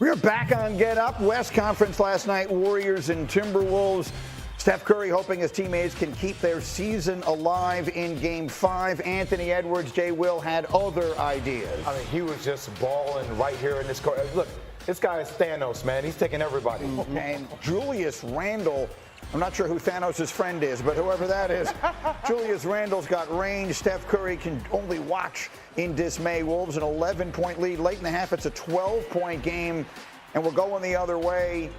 We are back on Get Up. West Conference last night, Warriors and Timberwolves. Steph Curry hoping his teammates can keep their season alive in Game 5. Anthony Edwards, JWill had other ideas. I mean, he was just balling right here in this court. Look, this guy is Thanos, man. He's taking everybody. And Julius Randle, I'm not sure who Thanos' friend is, but whoever that is, Julius Randle's got range. Steph Curry can only watch in dismay. Wolves an 11-point lead. Late in the half, it's a 12-point game, and we're going the other way.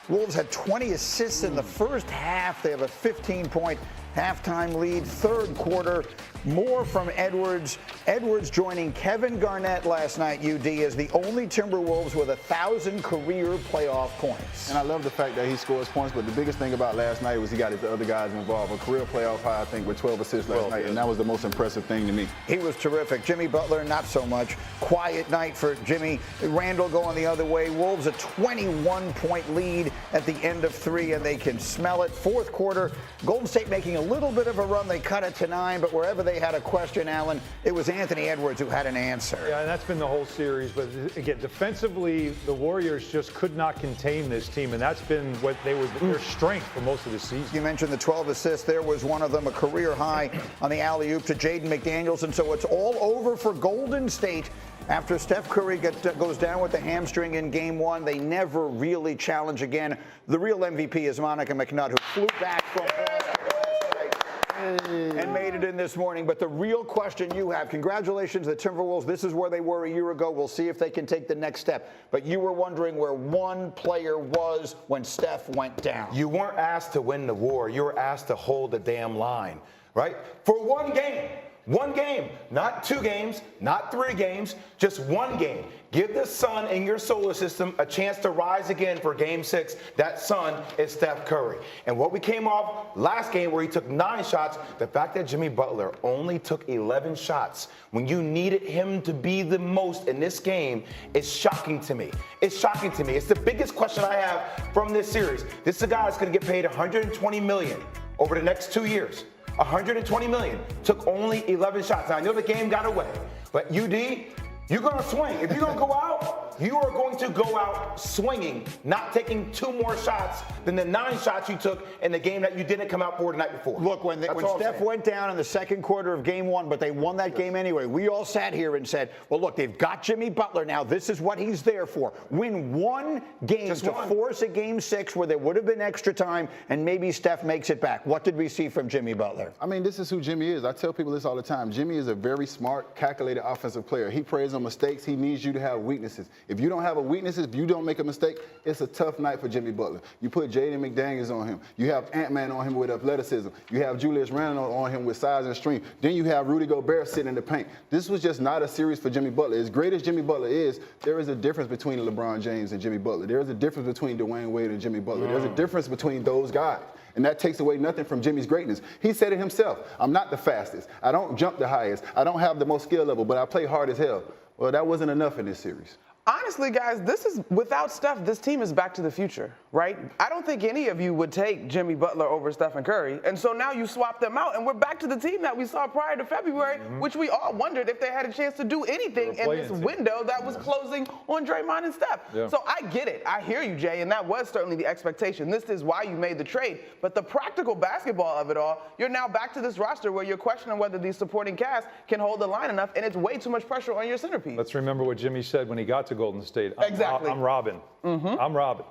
Wolves had 20 assists in the first half. They have a 15-point halftime lead. Third quarter, more from Edwards. Edwards joining Kevin Garnett last night, UD, as the only Timberwolves with 1,000 career playoff points. And I love the fact that he scores points, but the biggest thing about last night was he got his other guys involved. A career playoff high, I think, with 12 assists last night, and that was the most impressive thing to me. He was terrific. Jimmy Butler, not so much. Quiet night for Jimmy. Randle going the other way. Wolves a 21-point lead at the end of 3, and they can smell it. Fourth quarter, Golden State making a little bit of a run. They cut it to 9, but wherever they had a question, Allen, it was Anthony Edwards who had an answer. Yeah, and that's been the whole series. But again, defensively, the Warriors just could not contain this team, and that's been what they were their strength for most of the season. You mentioned the 12 assists. There was one of them, a career high on the alley-oop to Jaden McDaniels, and so it's all over for Golden State. After Steph Curry goes down with the hamstring in Game 1, they never really challenge again. The real MVP is Monica McNutt, who flew back from Boston last night and made it in this morning. But the real question you have, congratulations, the Timberwolves. This is where they were a year ago. We'll see if they can take the next step. But you were wondering where one player was when Steph went down. You weren't asked to win the war. You were asked to hold the damn line, right? For one game. One game, not 2 games, not 3 games, just one game. Give the sun in your solar system a chance to rise again for Game 6. That sun is Steph Curry. And what we came off last game where he took 9 shots, the fact that Jimmy Butler only took 11 shots when you needed him to be the most in this game is shocking to me. It's shocking to me. It's the biggest question I have from this series. This is a guy that's going to get paid $120 million over the next 2 years. $120 million, took only 11 shots. Now, I know the game got away, but UD, you're going to swing. If you're going to go out, you are going to go out swinging, not taking 2 more shots than the 9 shots you took in the game that you didn't come out for the night before. Look, when Steph went down in the second quarter of Game 1, but they won that game anyway, we all sat here and said, well, look, they've got Jimmy Butler now. This is what he's there for. Win one game to force a Game 6 where there would have been extra time, and maybe Steph makes it back. What did we see from Jimmy Butler? I mean, this is who Jimmy is. I tell people this all the time. Jimmy is a very smart, calculated offensive player. He preys on mistakes. He needs you to have weaknesses. If you don't have a weaknesses, if you don't make a mistake, it's a tough night for Jimmy Butler. You put Jaden McDaniels on him. You have Ant-Man on him with athleticism. You have Julius Randle on him with size and strength. Then you have Rudy Gobert sitting in the paint. This was just not a series for Jimmy Butler. As great as Jimmy Butler is, there is a difference between LeBron James and Jimmy Butler. There is a difference between Dwayne Wade and Jimmy Butler. There's a difference between those guys. And that takes away nothing from Jimmy's greatness. He said it himself. I'm not the fastest. I don't jump the highest. I don't have the most skill level, but I play hard as hell. Well, that wasn't enough in this series. Honestly, guys, this is without Steph, this team is back to the future, right? I don't think any of you would take Jimmy Butler over Stephen Curry. And so now you swap them out, and we're back to the team that we saw prior to February, which we all wondered if they had a chance to do anything in this window that was closing on Draymond and Steph. Yeah. So I get it. I hear you, Jay, and that was certainly the expectation. This is why you made the trade. But the practical basketball of it all, you're now back to this roster where you're questioning whether these supporting cast can hold the line enough, and it's way too much pressure on your centerpiece. Let's remember what Jimmy said when he got to Golden State. Exactly. I'm Robin. I'm Robin.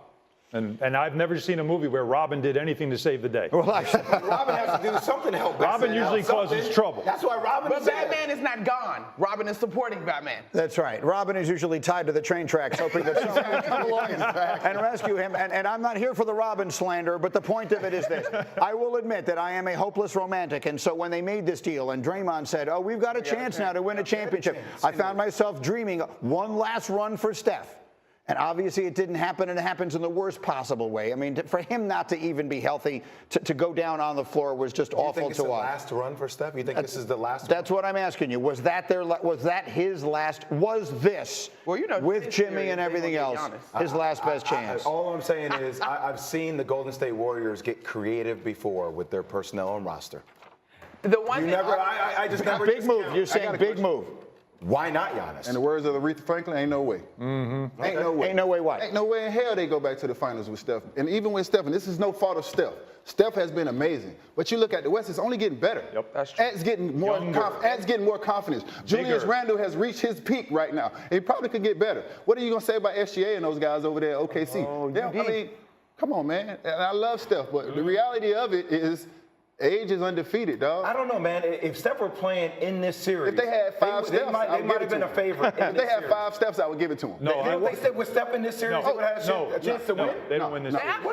And I've never seen a movie where Robin did anything to save the day. Well, Robin has to do something to help. Robin usually causes trouble. That's why Robin is there. But Batman is not gone. Robin is supporting Batman. That's right. Robin is usually tied to the train tracks, hoping that someone will come along and rescue him. And I'm not here for the Robin slander, but the point of it is this. I will admit that I am a hopeless romantic, and so when they made this deal and Draymond said, oh, we've got a chance now to win a championship, I found myself dreaming one last run for Steph. And obviously it didn't happen, and it happens in the worst possible way. I mean, for him not to even be healthy, to go down on the floor was just awful to watch. You think it's the last run for Steph? You think this is the last That's run? what I'm asking you. Was that his last, was this, with Jimmy and everything else, his last best chance? All I'm saying is I've seen the Golden State Warriors get creative before with their personnel and roster. The one thing I just never big move. You're saying big move. Why not Giannis? In the words of Aretha Franklin, ain't no way. Mm-hmm. Ain't no way. Ain't no way what? Ain't no way in hell they go back to the finals with Steph. And even with Steph, and this is no fault of Steph. Steph has been amazing. But you look at the West, it's only getting better. Yep. That's true. Ant's getting more confidence. Julius Randle has reached his peak right now. He probably could get better. What are you going to say about SGA and those guys over there at OKC? Oh, I mean, come on, man. And I love Steph, but the reality of it is age is undefeated, dog. I don't know, man. If Steph were playing in this series, If they had five steps, they might have been a favorite. If they had 5 steps, I would give it to them. No, They said with Steph in this series, they would have a chance to win. They don't win this. They series. have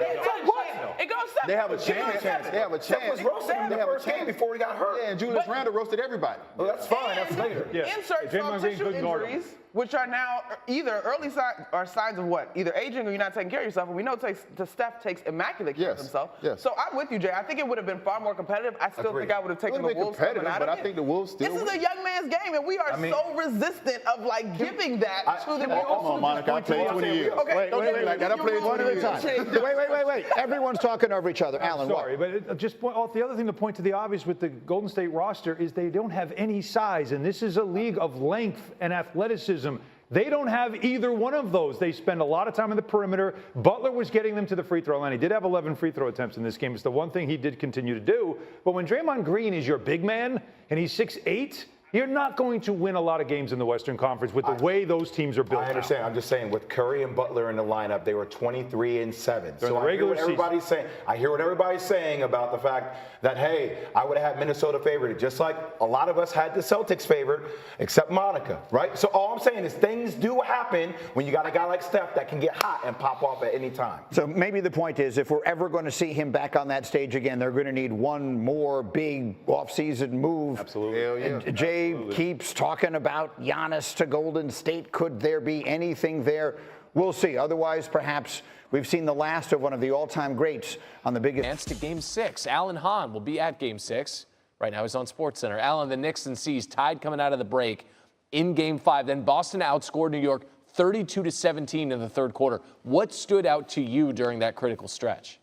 it goes seven. They have a chance. They have a chance. Steph was roasting him in the first game before he got hurt. Yeah, and Julius Randle roasted everybody. Well, that's fine. That's later. Yeah. Insert Draymond soft Green tissue couldn't guard him. injuries, which are now either early signs or signs of what? Either aging or you're not taking care of yourself. And we know Steph takes immaculate care of himself. Yes. So I'm with you, Jay. I think it would have been far more competitive. I still think I would have taken the Wolves coming out but of I it. think the Wolves still. This is a young man's game, and we are so resistant of like giving that to the Wolves. Come on, Monica. I played 20 years. Okay, Wait, like that. I played one 20 at a years. time. Wait. Everyone's talking over each other. Alan, Sorry, what? but just point off the other thing to point to the obvious with the Golden State roster is they don't have any size, and this is a league of length and athleticism. They don't have either one of those. They spend a lot of time on the perimeter. Butler was getting them to the free throw line. He did have 11 free throw attempts in this game. It's the one thing he did continue to do. But when Draymond Green is your big man and he's 6'8", you're not going to win a lot of games in the Western Conference with the way those teams are built. I understand. I'm just saying, with Curry and Butler in the lineup, they were 23-7. So I hear what everybody's saying. I hear what everybody's saying about the fact that, hey, I would have had Minnesota favored, just like a lot of us had the Celtics favored, except Monica, right? So all I'm saying is things do happen when you got a guy like Steph that can get hot and pop off at any time. So maybe the point is, if we're ever going to see him back on that stage again, they're going to need one more big offseason move. Absolutely. Hell yeah. And Jay keeps talking about Giannis to Golden State. Could there be anything there? We'll see. Otherwise, perhaps we've seen the last of one of the all-time greats on the biggest. Advance to Game 6. Alan Hahn will be at Game 6. Right now he's on SportsCenter. Alan, the Knicks and C's tied coming out of the break in Game 5. Then Boston outscored New York 32-17 in the third quarter. What stood out to you during that critical stretch?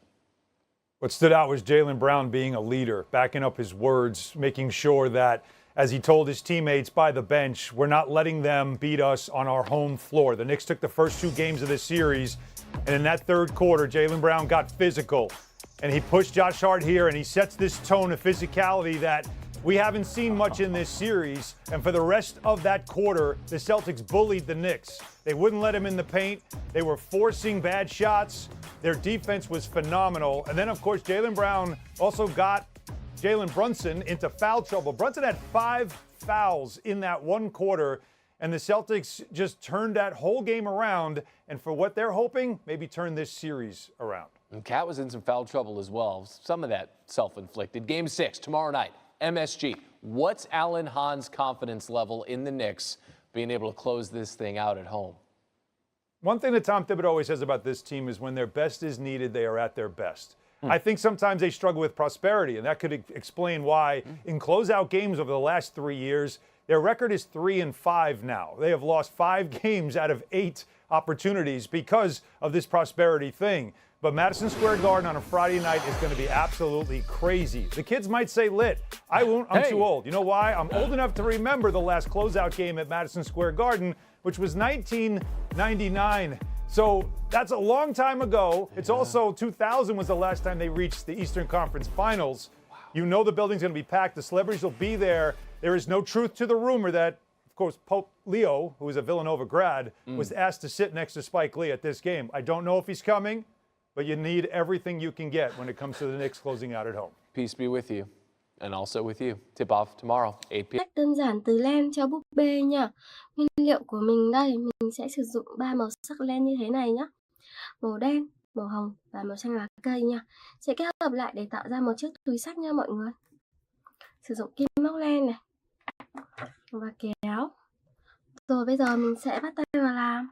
What stood out was Jaylen Brown being a leader, backing up his words, making sure that, as he told his teammates by the bench, we're not letting them beat us on our home floor. The Knicks took the first 2 games of this series, and in that third quarter, Jaylen Brown got physical. And he pushed Josh Hart here, and he sets this tone of physicality that we haven't seen much in this series. And for the rest of that quarter, the Celtics bullied the Knicks. They wouldn't let him in the paint. They were forcing bad shots. Their defense was phenomenal. And then, of course, Jaylen Brown also got Jalen Brunson into foul trouble. Brunson had 5 fouls in that one quarter, and the Celtics just turned that whole game around. And for what they're hoping, maybe turn this series around. And Cat was in some foul trouble as well. Some of that self-inflicted. Game 6 tomorrow night, MSG. What's Alan Hahn's confidence level in the Knicks being able to close this thing out at home? One thing that Tom Thibodeau always says about this team is when their best is needed, they are at their best. I think sometimes they struggle with prosperity, and that could explain why in closeout games over the last 3 years, their record is 3-5 now. They have lost 5 games out of 8 opportunities because of this prosperity thing. But Madison Square Garden on a Friday night is going to be absolutely crazy. The kids might say lit. I won't. I'm too old. You know why? I'm old enough to remember the last closeout game at Madison Square Garden, which was 1999. So that's a long time ago. It's also 2000 was the last time they reached the Eastern Conference Finals. Wow. You know the building's going to be packed. The celebrities will be there. There is no truth to the rumor that, of course, Pope Leo, who is a Villanova grad, was asked to sit next to Spike Lee at this game. I don't know if he's coming, but you need everything you can get when it comes to the Knicks closing out at home. Peace be with you, and also with you. Tip off tomorrow, 8 p.m. Cách đơn giản từ len cho búp bê nha. Nguyên liệu của mình đây, mình sẽ sử dụng 3 màu sắc len như thế này nhé. Màu đen, màu hồng và màu xanh lá cây nha. Sẽ kết hợp lại để tạo ra một chiếc túi xách nha mọi người. Sử dụng kim móc len này và kéo. Rồi bây giờ mình sẽ bắt tay vào làm.